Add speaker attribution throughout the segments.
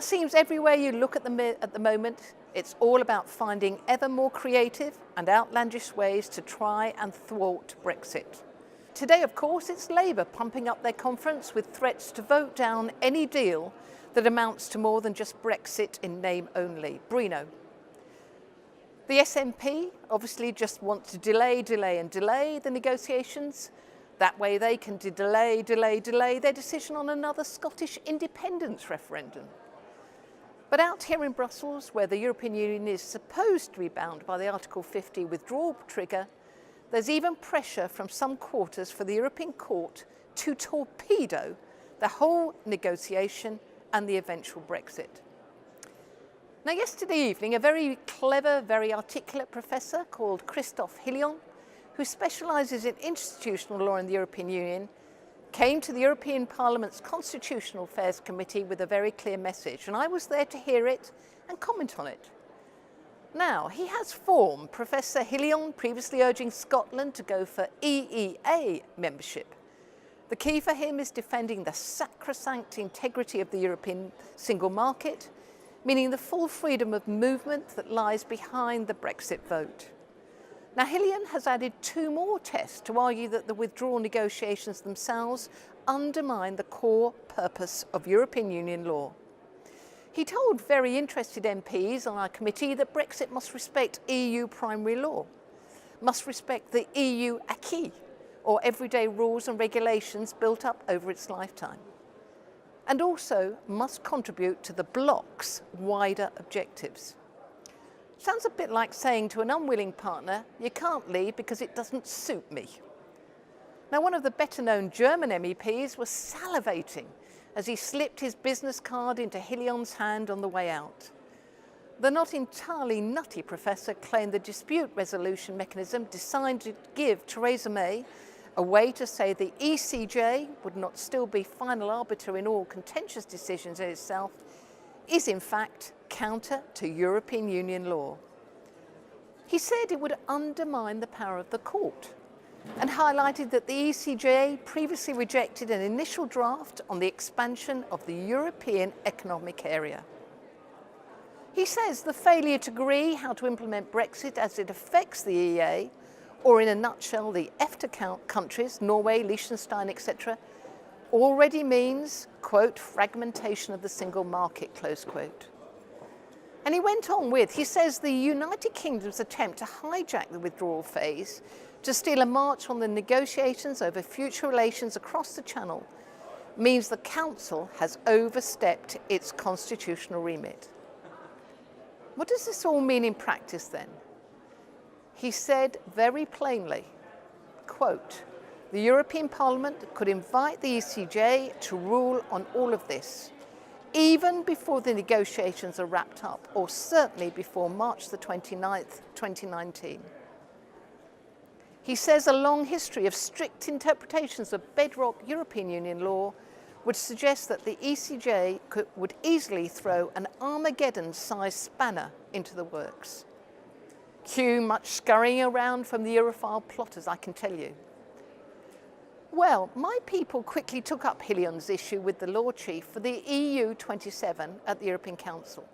Speaker 1: seems everywhere you look at the moment, it's all about finding ever more creative and outlandish ways to try and thwart Brexit. Today, of course, it's Labour pumping up their conference with threats to vote down any deal that amounts to more than just Brexit in name only. Bruno. The SNP obviously just want to delay the negotiations. That way they can delay their decision on another Scottish independence referendum. But out here in Brussels, where the European Union is supposed to be bound by the Article 50 withdrawal trigger, there's even pressure from some quarters for the European Court to torpedo the whole negotiation and the eventual Brexit. Now, yesterday evening, a very clever, very articulate professor called Christophe Hillion, who specialises in institutional law in the European Union, came to the European Parliament's Constitutional Affairs Committee with a very clear message, and I was there to hear it and comment on it. Now, he has formed Professor Hillion, previously urging Scotland to go for EEA membership. The key for him is defending the sacrosanct integrity of the European single market, meaning the full freedom of movement that lies behind the Brexit vote. Now, Hillion has added two more tests to argue that the withdrawal negotiations themselves undermine the core purpose of European Union law. He told very interested MPs on our committee that Brexit must respect EU primary law, must respect the EU acquis, or everyday rules and regulations built up over its lifetime, and also must contribute to the bloc's wider objectives. Sounds a bit like saying to an unwilling partner, you can't leave because it doesn't suit me. Now, one of the better-known German MEPs was salivating as he slipped his business card into Hillion's hand on the way out. The not entirely nutty professor claimed the dispute resolution mechanism designed to give Theresa May a way to say the ECJ would not still be final arbiter in all contentious decisions in itself is in fact counter to European Union law. He said it would undermine the power of the court and highlighted that the ECJ previously rejected an initial draft on the expansion of the European Economic Area. He says the failure to agree how to implement Brexit as it affects the EEA, or in a nutshell, the EFTA countries, Norway, Liechtenstein, etc., already means, quote, fragmentation of the single market, close quote. And he went on with, he says the United Kingdom's attempt to hijack the withdrawal phase to steal a march on the negotiations over future relations across the Channel means the Council has overstepped its constitutional remit. What does this all mean in practice then? He said very plainly, quote, the European Parliament could invite the ECJ to rule on all of this, even before the negotiations are wrapped up, or certainly before March the 29th, 2019. He says a long history of strict interpretations of bedrock European Union law would suggest that the ECJ would easily throw an Armageddon-sized spanner into the works. Cue much scurrying around from the Europhile plotters, I can tell you. Well, my people quickly took up Hillion's issue with the law chief for the EU 27 at the European Council.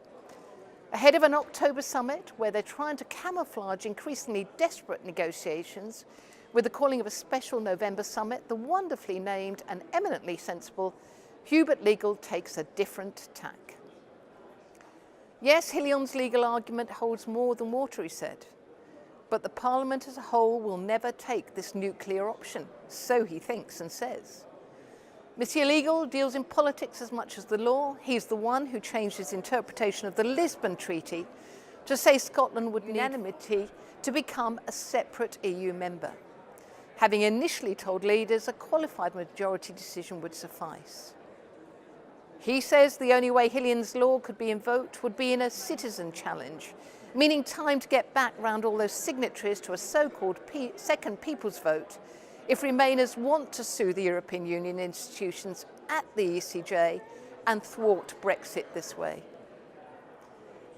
Speaker 1: Ahead of an October summit where they're trying to camouflage increasingly desperate negotiations with the calling of a special November summit, the wonderfully named and eminently sensible Hubert Legal takes a different tack. Yes, Hillion's legal argument holds more than water, he said, but the Parliament as a whole will never take this nuclear option, so he thinks and says. Monsieur Legal deals in politics as much as the law. He's the one who changed his interpretation of the Lisbon Treaty to say Scotland would need unanimity to become a separate EU member, having initially told leaders a qualified majority decision would suffice. He says the only way Hillion's law could be invoked would be in a citizen challenge, meaning time to get back round all those signatories to a so-called second people's vote if Remainers want to sue the European Union institutions at the ECJ and thwart Brexit this way.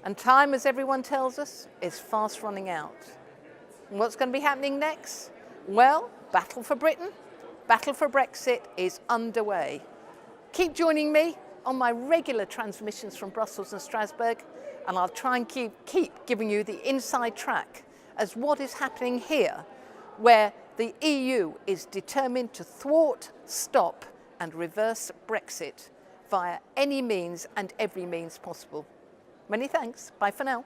Speaker 1: And time, as everyone tells us, is fast running out. And what's going to be happening next? Well, battle for Britain, battle for Brexit is underway. Keep joining me on my regular transmissions from Brussels and Strasbourg, and I'll try and keep giving you the inside track as what is happening here, where the EU is determined to thwart, stop and reverse Brexit via any means and every means possible. Many thanks. Bye for now.